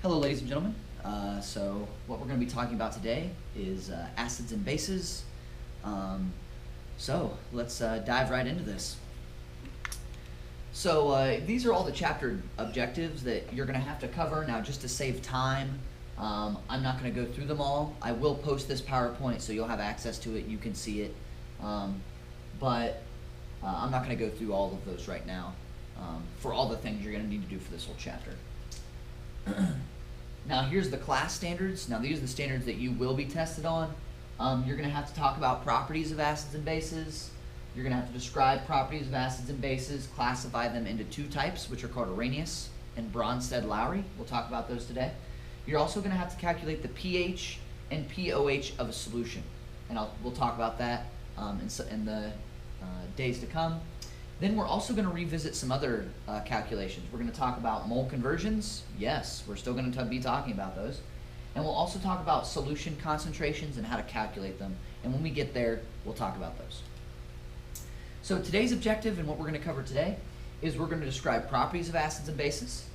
Hello, ladies and gentlemen. So what we're going to be talking about today is acids and bases. So let's dive right into this. So these are all the chapter objectives that you're going to have to cover. Now, just to save time, I'm not going to go through them all. I will post this PowerPoint so you'll have access to it. You can see it. But I'm not going to go through all of those right now for all the things you're going to need to do for this whole chapter. Now here's the class standards. Now these are the standards that you will be tested on. You're going to have to talk about properties of acids and bases. You're going to have to describe properties of acids and bases, classify them into two types, which are called Arrhenius and bronstead-lowery. We'll talk about those today. You're also going to have to calculate the pH and pOH of a solution, and we'll talk about that in the days to come. Then we're also going to revisit some other calculations. We're going to talk about mole conversions. Yes, we're still going to be talking about those. And we'll also talk about solution concentrations and how to calculate them. And when we get there, we'll talk about those. So today's objective and what we're going to cover today is we're going to describe properties of acids and bases.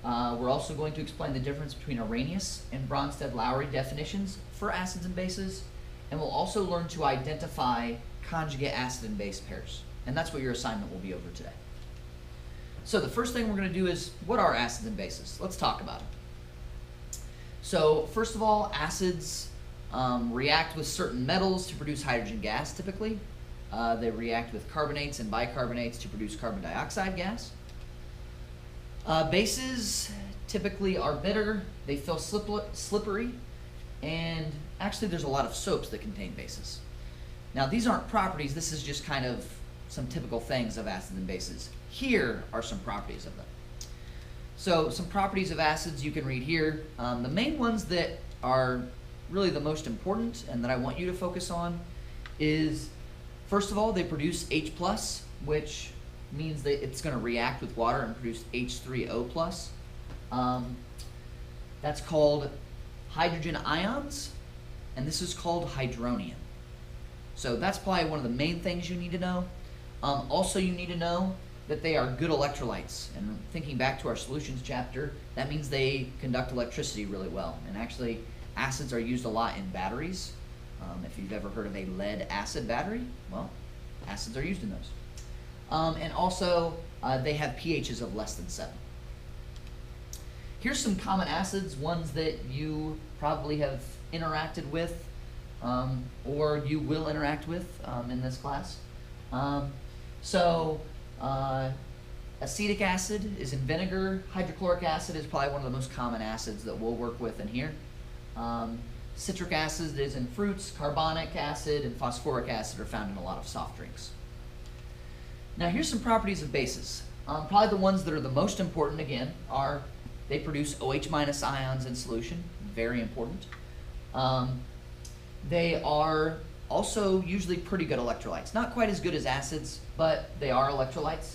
We're also going to explain the difference between Arrhenius and bronstead-lowery definitions for acids and bases. And we'll also learn to identify conjugate acid and base pairs. And that's what your assignment will be over today. So the first thing we're going to do is, what are acids and bases? Let's talk about them. So first of all, acids react with certain metals to produce hydrogen gas typically. They react with carbonates and bicarbonates to produce carbon dioxide gas. Bases typically are bitter, they feel slippery, and actually there's a lot of soaps that contain bases. Now these aren't properties, this is just kind of some typical things of acids and bases. Here are some properties of them. So some properties of acids you can read here. The main ones that are really the most important and that I want you to focus on is, first of all, they produce H+, which means that it's going to react with water and produce H3O+. That's called hydrogen ions, and this is called hydronium. So that's probably one of the main things you need to know. Also, you need to know that they are good electrolytes. And thinking back to our solutions chapter, that means they conduct electricity really well. And actually, acids are used a lot in batteries. If you've ever heard of a lead-acid battery, well, acids are used in those. And also, they have pHs of less than 7. Here's some common acids, ones that you probably have interacted with or you will interact with in this class. Acetic acid is in vinegar. Hydrochloric acid is probably one of the most common acids that we'll work with in here. Citric acid is in fruits. Carbonic acid and phosphoric acid are found in a lot of soft drinks. Now here's some properties of bases. Probably the ones that are the most important, again, are they produce OH- ions in solution. Very important. They are also usually pretty good electrolytes. Not quite as good as acids, but they are electrolytes.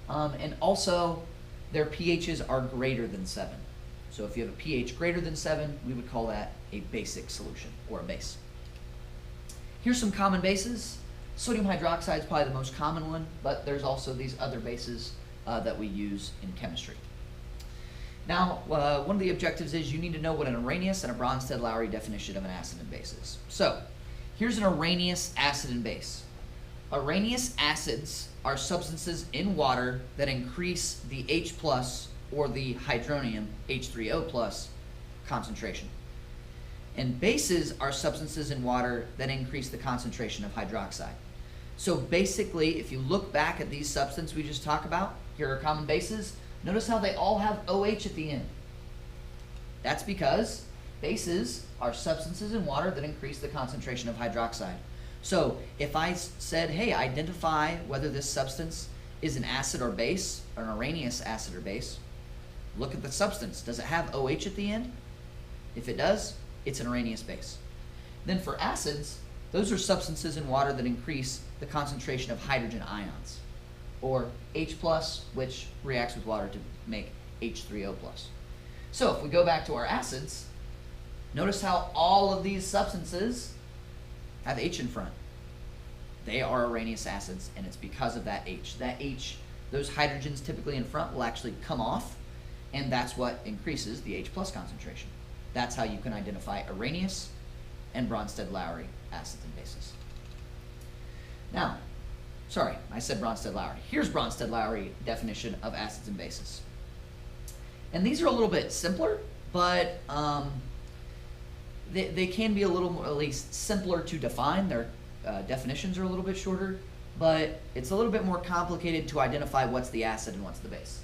And also, their pHs are greater than 7. So if you have a pH greater than 7, we would call that a basic solution, or a base. Here's some common bases. Sodium hydroxide is probably the most common one, but there's also these other bases that we use in chemistry. Now, one of the objectives is you need to know what an Arrhenius and a bronstead-lowery definition of an acid and base is. So, here's an Arrhenius acid and base. Arrhenius acids are substances in water that increase the H+ or the hydronium H3O+ concentration. And bases are substances in water that increase the concentration of hydroxide. So basically, if you look back at these substances we just talked about, here are common bases. Notice how they all have OH at the end. That's because bases are substances in water that increase the concentration of hydroxide. So if I said, hey, identify whether this substance is an acid or base, or an Arrhenius acid or base, look at the substance. Does it have OH at the end? If it does, it's an Arrhenius base. Then for acids, those are substances in water that increase the concentration of hydrogen ions, or H+, which reacts with water to make H3O+. So if we go back to our acids, notice how all of these substances have H in front. They are Arrhenius acids, and it's because of that H. That H, those hydrogens typically in front will actually come off, and that's what increases the H plus concentration. That's how you can identify Arrhenius and Bronstead-Lowery acids and bases. Now, sorry, I said Bronstead-Lowery. Here's Bronstead-Lowery definition of acids and bases. And these are a little bit simpler, but they can be a little more, at least simpler to define. Their definitions are a little bit shorter, but it's a little bit more complicated to identify what's the acid and what's the base.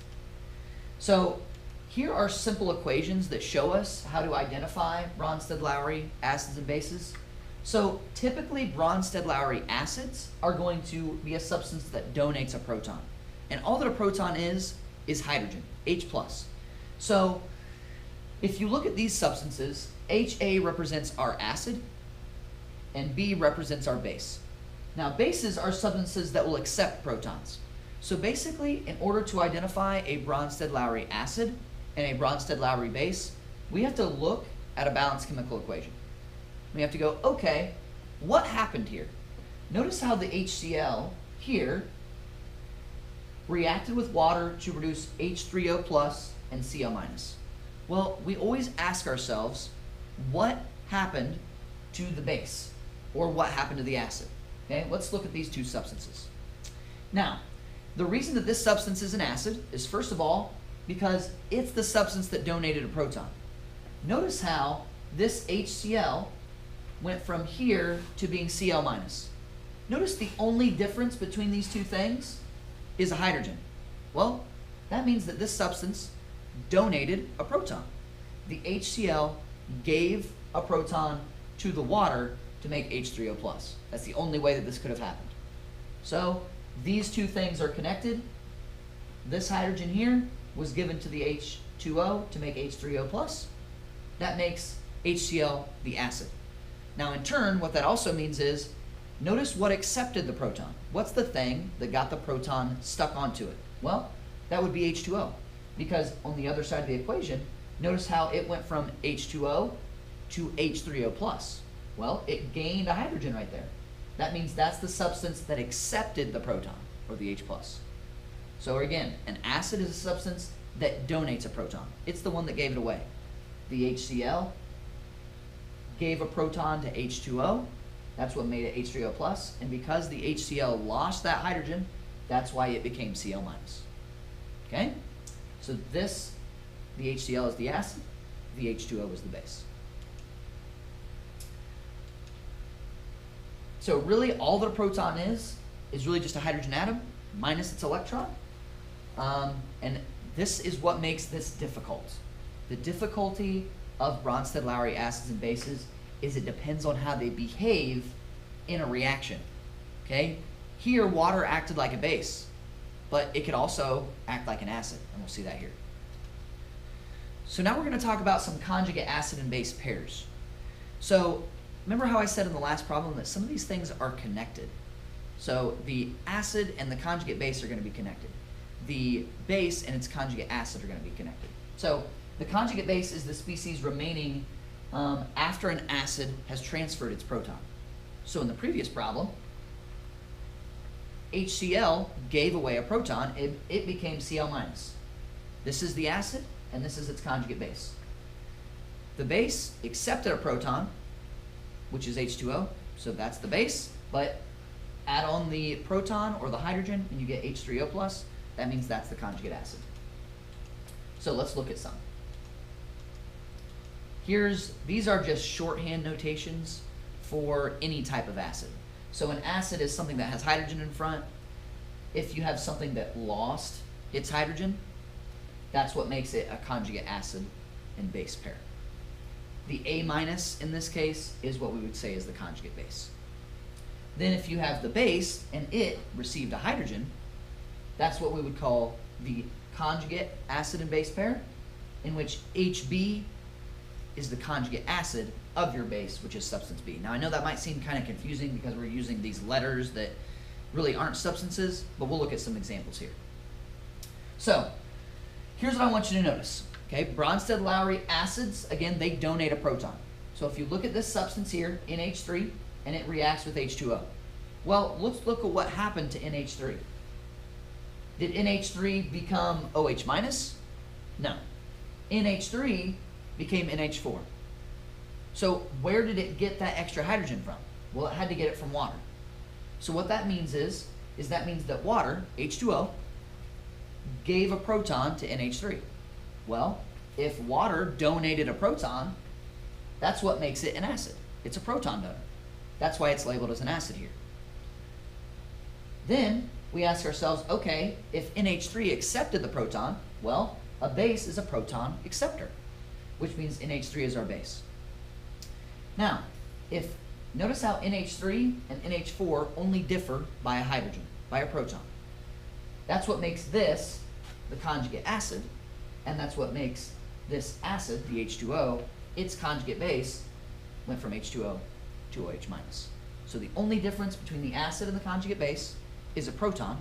So here are simple equations that show us how to identify Bronstead-Lowery acids and bases. So typically Bronstead-Lowery acids are going to be a substance that donates a proton. And all that a proton is hydrogen, H plus. So if you look at these substances, HA represents our acid and B represents our base. Now bases are substances that will accept protons. So basically, in order to identify a Bronstead-Lowery acid and a Bronstead-Lowery base, we have to look at a balanced chemical equation. We have to go, okay, what happened here? Notice how the HCl here reacted with water to produce H3O plus and Cl minus. Well, we always ask ourselves, what happened to the base? Or what happened to the acid? Okay, let's look at these two substances. Now, the reason that this substance is an acid is, first of all, because it's the substance that donated a proton. Notice how this HCl went from here to being Cl minus. Notice the only difference between these two things is a hydrogen. Well, that means that this substance donated a proton. The HCl gave a proton to the water to make H3O plus. That's the only way that this could have happened. So these two things are connected. This hydrogen here was given to the H2O to make H3O plus. That makes HCl the acid. Now in turn, what that also means is, notice what accepted the proton. What's the thing that got the proton stuck onto it? Well, that would be H2O, because on the other side of the equation, notice how it went from H2O to H3O plus. Well, it gained a hydrogen right there. That means that's the substance that accepted the proton, or the H plus. So again, an acid is a substance that donates a proton. It's the one that gave it away. The HCl gave a proton to H2O. That's what made it H3O plus. And because the HCl lost that hydrogen, that's why it became Cl minus. Okay? So this, the HCl is the acid, the H2O is the base. So really all that a proton is really just a hydrogen atom minus its electron. And this is what makes this difficult. The difficulty of Bronstead-Lowery acids and bases is it depends on how they behave in a reaction. Okay? Here water acted like a base, but it could also act like an acid, and we'll see that here. So now we're going to talk about some conjugate acid and base pairs. So remember how I said in the last problem that some of these things are connected. So the acid and the conjugate base are going to be connected. The base and its conjugate acid are going to be connected. So the conjugate base is the species remaining after an acid has transferred its proton. So in the previous problem, HCl gave away a proton, it became Cl minus. This is the acid, and this is its conjugate base. The base accepted a proton, which is H2O, so that's the base, but add on the proton or the hydrogen and you get H3O plus, that means that's the conjugate acid. So let's look at some. These are just shorthand notations for any type of acid. So an acid is something that has hydrogen in front. If you have something that lost its hydrogen, that's what makes it a conjugate acid and base pair. The A minus in this case is what we would say is the conjugate base. Then if you have the base and it received a hydrogen, that's what we would call the conjugate acid and base pair, in which HB is the conjugate acid of your base, which is substance B. Now I know that might seem kind of confusing because we're using these letters that really aren't substances, but we'll look at some examples here. So here's what I want you to notice. Okay, Bronstead-Lowery acids, again, they donate a proton. So if you look at this substance here, NH3, and it reacts with H2O. Well, let's look at what happened to NH3. Did NH3 become OH minus? No. NH3 became NH4. So where did it get that extra hydrogen from? Well, it had to get it from water. So what that means is that means that water, H2O, gave a proton to NH3. Well, if water donated a proton, that's what makes it an acid. It's a proton donor. That's why it's labeled as an acid here. Then we ask ourselves, okay, if NH3 accepted the proton, well, a base is a proton acceptor, which means NH3 is our base. Now, notice how NH3 and NH4 only differ by a hydrogen, by a proton. That's what makes this the conjugate acid, and that's what makes this acid, the H2O, its conjugate base went from H2O to OH minus. So the only difference between the acid and the conjugate base is a proton.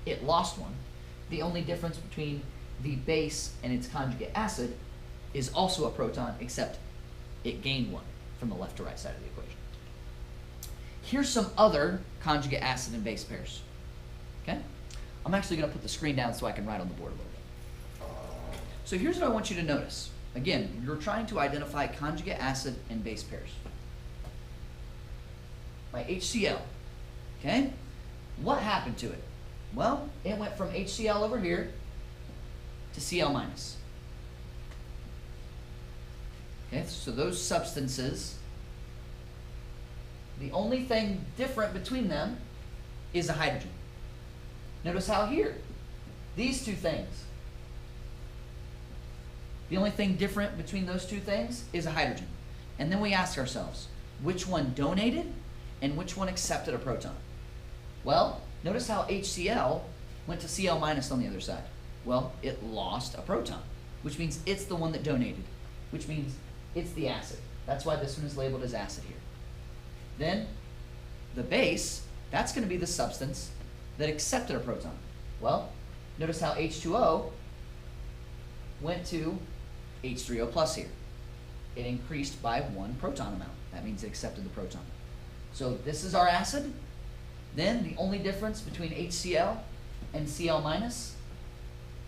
It lost one. The only difference between the base and its conjugate acid is also a proton, except it gained one from the left to right side of the equation. Here's some other conjugate acid and base pairs. Okay? I'm actually going to put the screen down so I can write on the board a little bit. So here's what I want you to notice. Again, you're trying to identify conjugate acid and base pairs. My HCl, okay? What happened to it? Well, it went from HCl over here to Cl minus. Okay, so those substances, the only thing different between them is a hydrogen. Notice how here, these two things, the only thing different between those two things is a hydrogen. And then we ask ourselves, which one donated and which one accepted a proton? Well, notice how HCl went to Cl minus on the other side. Well, it lost a proton, which means it's the one that donated, which means it's the acid. That's why this one is labeled as acid here. Then the base, that's going to be the substance that accepted a proton. Well, notice how H2O went to H3O plus here. It increased by one proton amount. That means it accepted the proton. So this is our acid. Then the only difference between HCl and Cl minus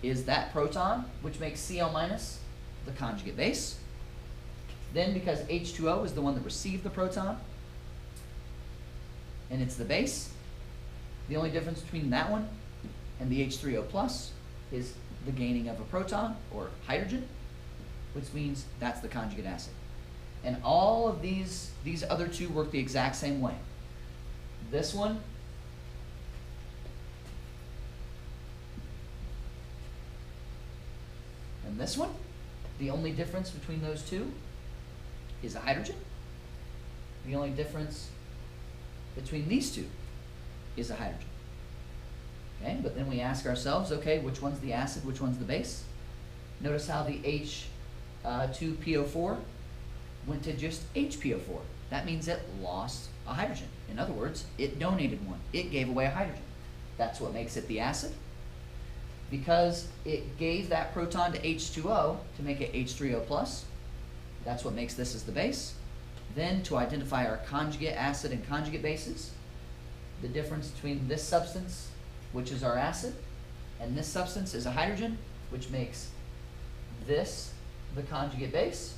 is that proton, which makes Cl minus the conjugate base. Then because H2O is the one that received the proton, and it's the base, the only difference between that one and the H3O plus is the gaining of a proton or hydrogen, which means that's the conjugate acid. And all of these other two work the exact same way. This one and this one, the only difference between those two is a hydrogen. The only difference between these two is a hydrogen. Okay, but then we ask ourselves, okay, which one's the acid, which one's the base? Notice how the H2PO4 went to just HPO4. That means it lost a hydrogen. In other words, it donated one. It gave away a hydrogen. That's what makes it the acid. Because it gave that proton to H2O to make it H3O plus, that's what makes this as the base. Then to identify our conjugate acid and conjugate bases, the difference between this substance, which is our acid, and this substance is a hydrogen, which makes this the conjugate base,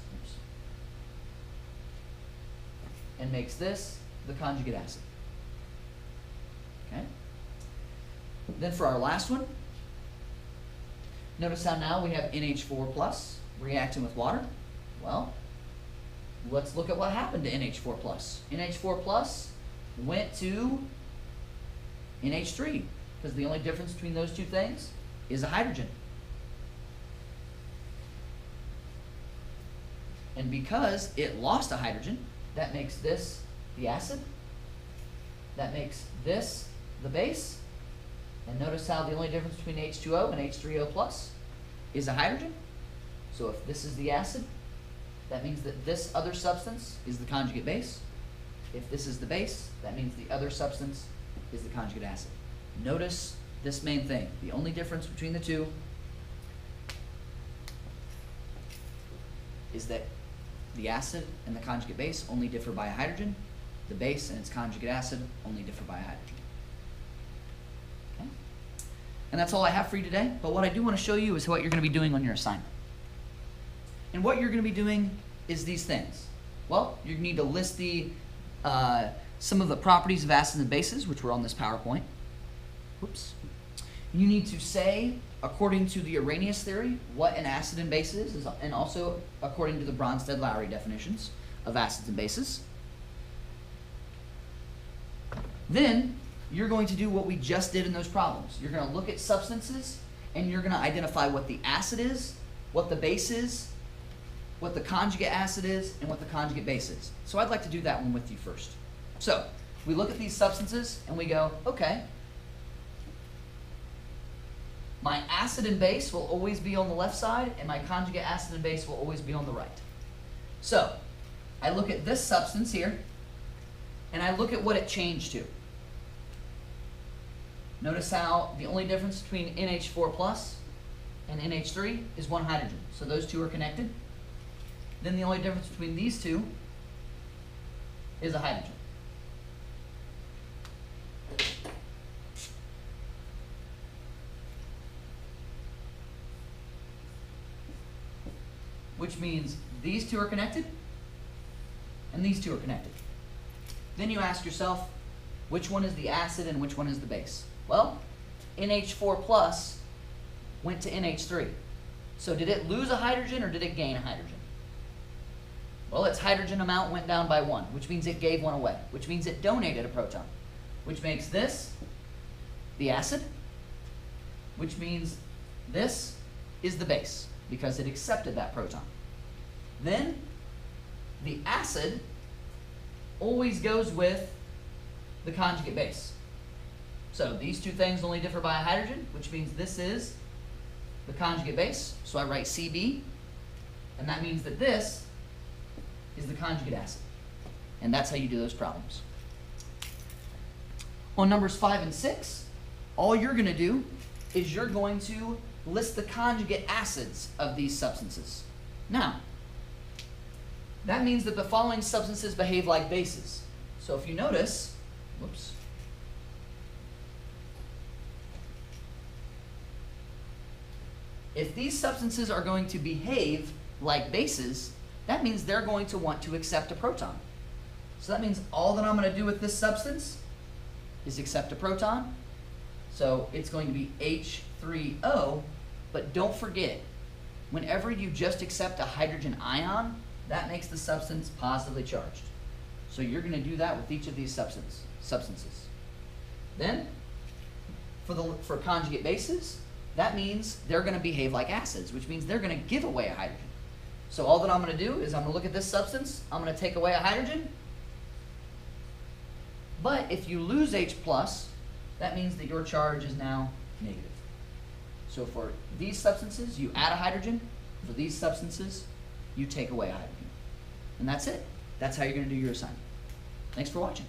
and makes this the conjugate acid. Okay? Then for our last one, notice how now we have NH4 plus reacting with water. Well, let's look at what happened to NH4 plus. NH4 plus went to NH3, because the only difference between those two things is a hydrogen. And because it lost a hydrogen, that makes this the acid, that makes this the base, and notice how the only difference between H2O and H3O plus is a hydrogen. So if this is the acid, that means that this other substance is the conjugate base. If this is the base, that means the other substance is the conjugate acid. Notice this main thing. The only difference between the two is that the acid and the conjugate base only differ by a hydrogen. The base and its conjugate acid only differ by a hydrogen. Okay? And that's all I have for you today. But what I do want to show you is what you're going to be doing on your assignment. And what you're going to be doing is these things. Well, you need to list some of the properties of acids and bases, which were on this PowerPoint. Whoops. You need to say, according to the Arrhenius theory, what an acid and base is, and also according to the Bronstead-Lowery definitions of acids and bases. Then you're going to do what we just did in those problems. You're going to look at substances, and you're going to identify what the acid is, what the base is, what the conjugate acid is, and what the conjugate base is. So I'd like to do that one with you first. So we look at these substances, and we go, okay, my acid and base will always be on the left side, and my conjugate acid and base will always be on the right. So I look at this substance here, and I look at what it changed to. Notice how the only difference between NH4 plus and NH3 is one hydrogen. So those two are connected. Then the only difference between these two is a hydrogen. Which means these two are connected and these two are connected. Then you ask yourself, which one is the acid and which one is the base? Well, NH4 plus went to NH3. So did it lose a hydrogen or did it gain a hydrogen? Well, its hydrogen amount went down by 1, which means it gave one away, which means it donated a proton, which makes this the acid, which means this is the base because it accepted that proton. Then the acid always goes with the conjugate base. So these two things only differ by a hydrogen, which means this is the conjugate base. So I write Cb, and that means that this is the conjugate acid. And that's how you do those problems. On numbers 5 and 6, all you're going to do is you're going to list the conjugate acids of these substances. Now, that means that the following substances behave like bases. So if you notice, whoops, if these substances are going to behave like bases, that means they're going to want to accept a proton. So that means all that I'm going to do with this substance is accept a proton. So it's going to be H3O, but don't forget, whenever you just accept a hydrogen ion, that makes the substance positively charged. So you're going to do that with each of these substances. Then, for conjugate bases, that means they're going to behave like acids, which means they're going to give away a hydrogen. So all that I'm going to do is I'm going to look at this substance, I'm going to take away a hydrogen, but if you lose H+, that means that your charge is now negative. So for these substances, you add a hydrogen. For these substances, you take away a hydrogen. And that's it. That's how you're going to do your assignment. Thanks for watching.